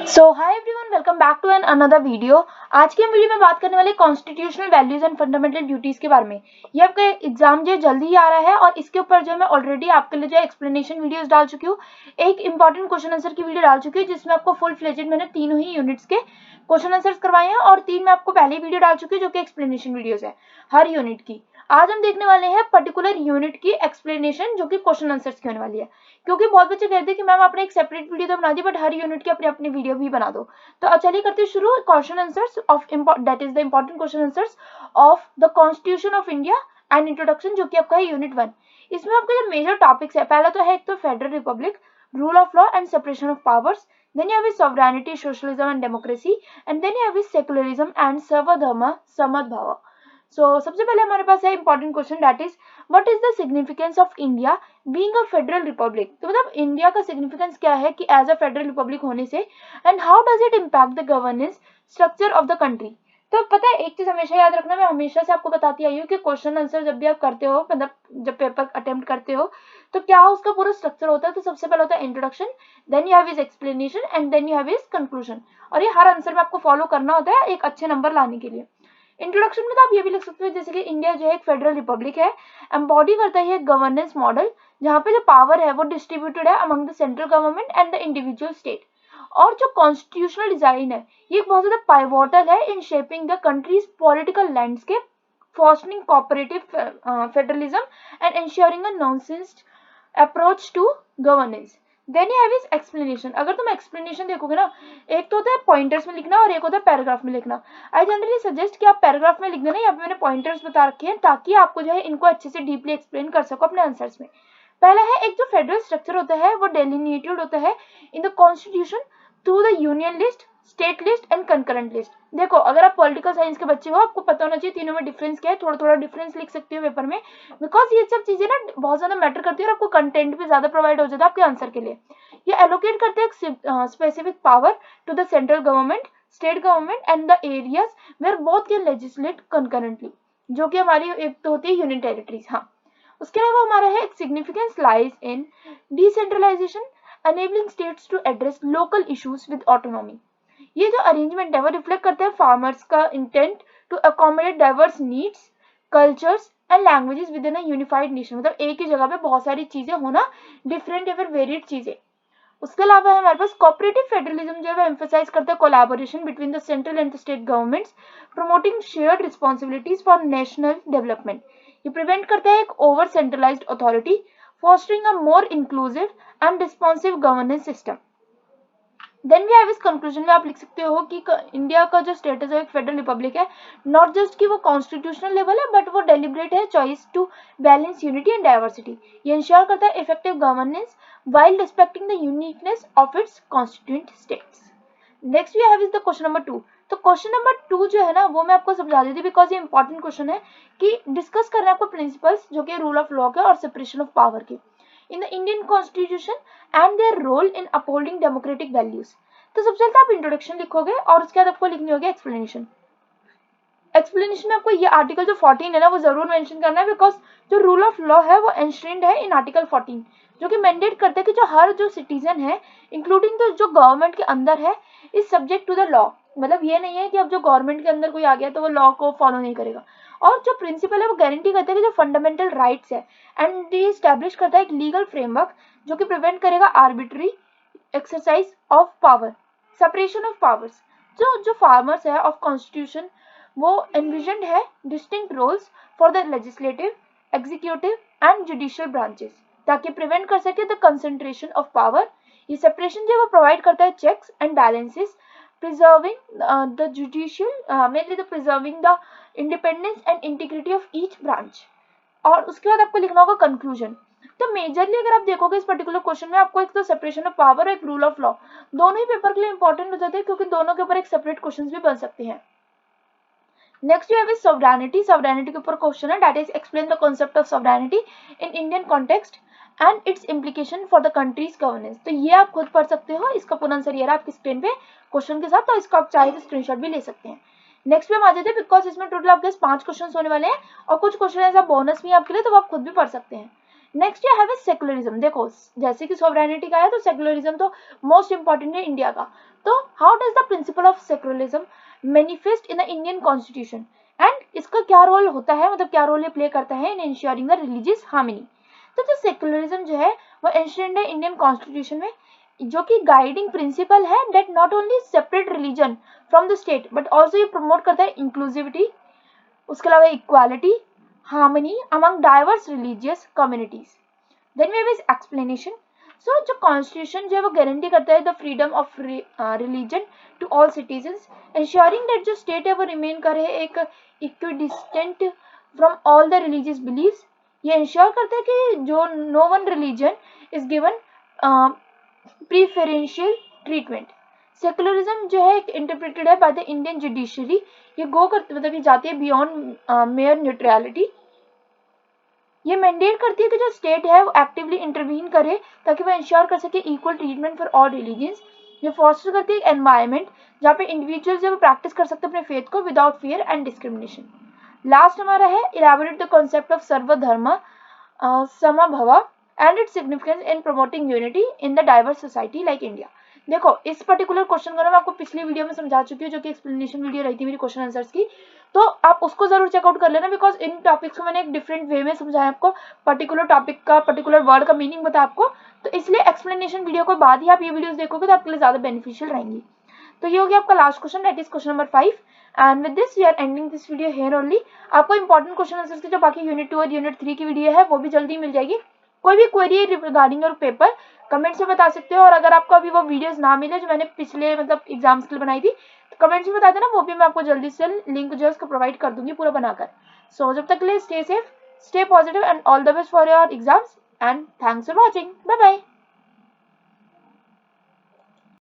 So hi everyone, welcome back to an another video. आज के video में बात करने वाले constitutional values and fundamental duties के बारे में। ये आपका एग्जाम जो जल्दी ही आ रहा है और इसके ऊपर जो मैं ऑलरेडी आपके लिए जो एक्सप्लेनेशन वीडियोस डाल चुकी हूँ, एक इंपॉर्टेंट क्वेश्चन आंसर की वीडियो डाल चुकी हूँ जिसमें आपको फुल फ्लेजेड मैंने तीनों ही यूनिट्स के क्वेश्चन आंसर्स करवाए हैं और 3 मैं आपको पहले वीडियो डाल चुकी हूँ जो कि एक्सप्लेनेशन वीडियोज है हर यूनिट की। आज हम देखने वाले हैं पर्टिकुलर यूनिट की एक्सप्लेनेशन जो कि क्वेश्चन आंसर्स की होने वाली है, क्योंकि बहुत बच्चे कहते हैं कि मैम आपने एक सेपरेट वीडियो तो बना दी बट हर यूनिट की अपनी अपनी वीडियो भी बना दो। तो चलिए करते हैं शुरू question answers of that is the important question answers of the constitution of India and introduction, जो कि आपका है यूनिट 1। इसमें आपके जो मेजर टॉपिक्स है, पहला तो है एक तो federal Republic, rule of law and separation of powers, then you have sovereignty, socialism and democracy, and then you have secularism and सर्वधर्म समद्भाव। सबसे पहले हमारे पास है important question, that is what is the significance of India being a federal Republic. तो मतलब India का significance क्या है कि एज अ फेडरल रिपब्लिक होने से, and how does it impact the governance structure of the country. तो पता है एक चीज हमेशा याद रखना, मैं हमेशा से आपको बताती आई हूँ कि क्वेश्चन आंसर जब भी आप करते हो, मतलब जब पेपर अटेम्प्ट करते हो तो क्या उसका पूरा स्ट्रक्चर होता है। तो सबसे पहले होता है introduction, then you have his explanation and then you have his conclusion, और ये हर आंसर में आपको फॉलो करना होता है एक अच्छे नंबर लाने के लिए। इंट्रोडक्शन में तो आप ये भी लिख सकते हो जैसे कि इंडिया जो है एक फेडरल रिपब्लिक है, एम्बॉडी करता है एक गवर्नेंस मॉडल जहाँ पे जो पावर है वो डिस्ट्रीब्यूटेड है among the central government and the individual state. और जो कॉन्स्टिट्यूशनल डिजाइन है ये बहुत ज्यादा पाइवोटल है in shaping the countries political landscape, fostering cooperative federalism and ensuring a nonsense approach to governance. Then you have his explanation। अगर तुम explanation देखोगे ना, एक तो होता है पॉइंटर्स में लिखना और एक होता है पैराग्राफ में लिखना। आई जनरली सजेस्ट कि आप पैराग्राफ में लिख देना, यहाँ पे मैंने पॉइंटर्स बता रखे हैं ताकि आपको जो है इनको अच्छे से डीपली एक्सप्लेन कर सको अपने आंसर्स में। पहला है एक जो फेडरल स्ट्रक्चर होता है वो डेलिनेटेड होता है in the constitution through the union list, state list and concurrent list. देखो अगर आप पॉलिटिकल साइंस के बच्चे हो आपको पता होना चाहिए तीनों में डिफरेंस क्या है, थोड़ा थोड़ा डिफरेंस लिख सकते हो पेपर में, बिकॉज ये सब चीजें ना बहुत ज्यादा मैटर करती है और आपको कंटेंट भी ज्यादा प्रोवाइड हो जाता है आपके आंसर के लिए। ये एलोकेट करते हैं specific power to the central government, state government and the areas where both can legislate concurrently, जो कि हमारी एक तो होती है यूनियन टेरिटरीज। हाँ, उसके अलावा हमारा है एक significance lies in decentralization enabling states to address local issues with autonomy। ये जो अरेंजमेंट है वो रिफ्लेक्ट करता है फार्मर्स का intent to accommodate diverse needs, cultures and languages within a unified nation. मतलब एक ही जगह पे बहुत सारी चीजें होना, डिफरेंट या फिर वेरिड चीजें। उसके अलावा हमारे पास कोऑपरेटिव फेडरलिज्म जो है एम्फसाइज करता है collaboration between the central and the state governments, promoting shared responsibilities for national development. ये प्रिवेंट करता है एक over centralized authority, fostering a more inclusive and responsive governance system। Then भी आप इस कंक्लूजन में आप लिख सकते हो कि इंडिया का जो स्टेटस है एक फेडरल रिपब्लिक है, नॉट जस्ट कि वो कॉन्स्टिट्यूशनल लेवल है बट वो डेलिब्रेट है choice to balance unity and diversity. ये इंश्योर करता है effective governance while respecting the uniqueness of its constituent states। Next we have is the question number 2। तो क्वेश्चन नंबर 2 जो है ना वो मैं आपको समझा देती बिकॉज ये इंपॉर्टेंट क्वेश्चन है कि डिस्कस करना है आपको प्रिंसिपल्स जो कि रूल ऑफ लॉ के और सेपरेशन ऑफ पावर के in the Indian constitution and their role in upholding democratic values. तो सबसे पहले आप इंट्रोडक्शन लिखोगे और उसके बाद आपको लिखनी होगी एक्सप्लेनेशन। एक्सप्लेनेशन में आपको ये आर्टिकल जो 14 है ना वो जरूर मेंशन करना है बिकॉज जो रूल ऑफ लॉ है वो एंश्रेंड है इन आर्टिकल 14, जो कि मैंडेट करता है कि जो हर जो सिटीजन है इंक्लूडिंग जो गवर्नमेंट के अंदर है is subject to the law. मतलब ये नहीं है कि अब जो गवर्नमेंट के अंदर कोई आ गया तो वो लॉ को फॉलो नहीं करेगा। और जो प्रिंसिपल है वो गारंटी करता है कि जो फंडामेंटल राइट्स है एंड ये स्टैब्लिश करता है एक लीगल फ्रेमवर्क जो कि प्रिवेंट करेगा arbitrary exercise of power, separation of powers. जो फार्मर्स है ऑफ कॉन्स्टिट्यूशन वो एनविजनड है distinct roles for the legislative, executive and judicial branches ताकि प्रिवेंट कर सके द कंसंट्रेशन ऑफ पावर। ये सेपरेशन जो वो प्रोवाइड करता है checks and balances, preserving the judicial mainly the preserving the independence and integrity of each branch. और उसके बाद आपको लिखना होगा कंक्लूजन। तो मेजरली अगर आप देखोगे इस पर्टिकुलर क्वेश्चन में आपको एक तो सेपरेशन ऑफ पावर और एक रूल ऑफ लॉ दोनों ही पेपर के लिए इंपॉर्टेंट हो जाते हैं क्योंकि दोनों के ऊपर एक सेपरेट क्वेश्चन भी बन सकते हैं। Next you have is sovereignty. Sovereignty के ऊपर क्वेश्चन है, that is explain the concept of sovereignty in Indian context and it's implication for the countries governance. तो ये आप खुद पढ़ सकते हो, इसका पूरा आंसर ये रहा आपकी स्क्रीन पे क्वेश्चन के साथ, तो इसका आप चाहे तो स्क्रीनशॉट भी ले सकते हैं। नेक्स्ट पे हम आ जाते हैं बिकॉज इसमें टोटल आपके 5 क्वेश्चन होने वाले हैं और कुछ क्वेश्चन ऐसा बोनस भी है आपके लिए तो आप खुद भी पढ़ सकते हैं। नेक्स्ट ये है सेकुलरिज्म। देखो जैसे कि सोवरेनिटी का है तो सेकुलरिज्म तो मोस्ट इंपॉर्टेंट है इंडिया का। तो how does the principle of secularism manifest in the Indian constitution, and इसका क्या रोल होता है, मतलब क्या रोल ये प्ले करता है इन इंश्योरिंग द रिलीजियस हार्मनी। तो जो सेकुलरिज्म जो है वो एंशंट है इंडियन कॉन्स्टिट्यूशन में, जो कि गाइडिंग प्रिंसिपल है that not only separate religion from the state but also ये प्रमोट करता है इंक्लूसिविटी, उसके अलावा equality, harmony among diverse religious communities. Then we have is explanation. So जो कॉन्स्टिट्यूशन जो है वो गारंटी करता है the freedom of religion to all citizens, ensuring that जो स्टेट है वो रिमेन करे एक equidistant from all the religious believes. ये इंश्योर करता है कि जो no one religion is given preferential treatment. Secularism जो है इंटरप्रेटेड है बाय द इंडियन जुडिशरी, ये गो करते मतलब ये जाती है बियॉन्ड मेयर न्यूट्रलिटी। ये मैंडेट करती है कि जो स्टेट है वो एक्टिवली इंटरवीन करे ताकि वो इंश्योर कर सके equal treatment for all religions. ये फॉस्टर करती है एनवायरनमेंट जहाँ पे इंडिविजुअल्स जो प्रैक्टिस कर सकते हैं अपने फेथ को without fear and discrimination. Last हमारा है इलैबोरेट द कॉन्सेप्ट ऑफ सर्वधर्म समभाव and its significance in promoting unity in the diverse society like India. देखो इस पर्टिकुलर क्वेश्चन को मैं आपको पिछली वीडियो में समझा चुकी हूँ, जो कि एक्सप्लेनेशन वीडियो रही थी मेरी क्वेश्चन आंसर्स की, तो आप उसको जरूर चेकआउट कर लेना, बिकॉज इन टॉपिक्स को मैंने एक डिफरेंट वे में समझाया आपको, पर्टिकुलर टॉपिक का पर्टिकुलर वर्ड का मीनिंग बताया आपको, तो इसलिए एक्सप्लेनेशन वीडियो के बाद ही आप ये वीडियोस देखोगे तो आपके लिए ज्यादा बेनिफिशियल रहेंगी। तो ये हो गया आपका last question, that is question number 5, and with this we are ending this video here only. आपको इंपॉर्टेंट क्वेश्चन आंसर्स की जो बाकी यूनिट 2 और यूनिट 3 की वीडियो है वो भी जल्दी मिल जाएगी। कोई भी query regarding your paper comments में बता सकते हो, और अगर आपको अभी वो वीडियोस ना मिले जो मैंने पिछले मतलब एग्जाम्स के लिए बनाई थी तो कमेंट्स में बता देना, वो भी मैं आपको जल्दी से लिंक जो है उसको प्रोवाइड कर दूंगी पूरा बनाकर। सो जब तक के लिए stay safe, stay positive and all the best for your exams, and thanks for watching. Bye bye.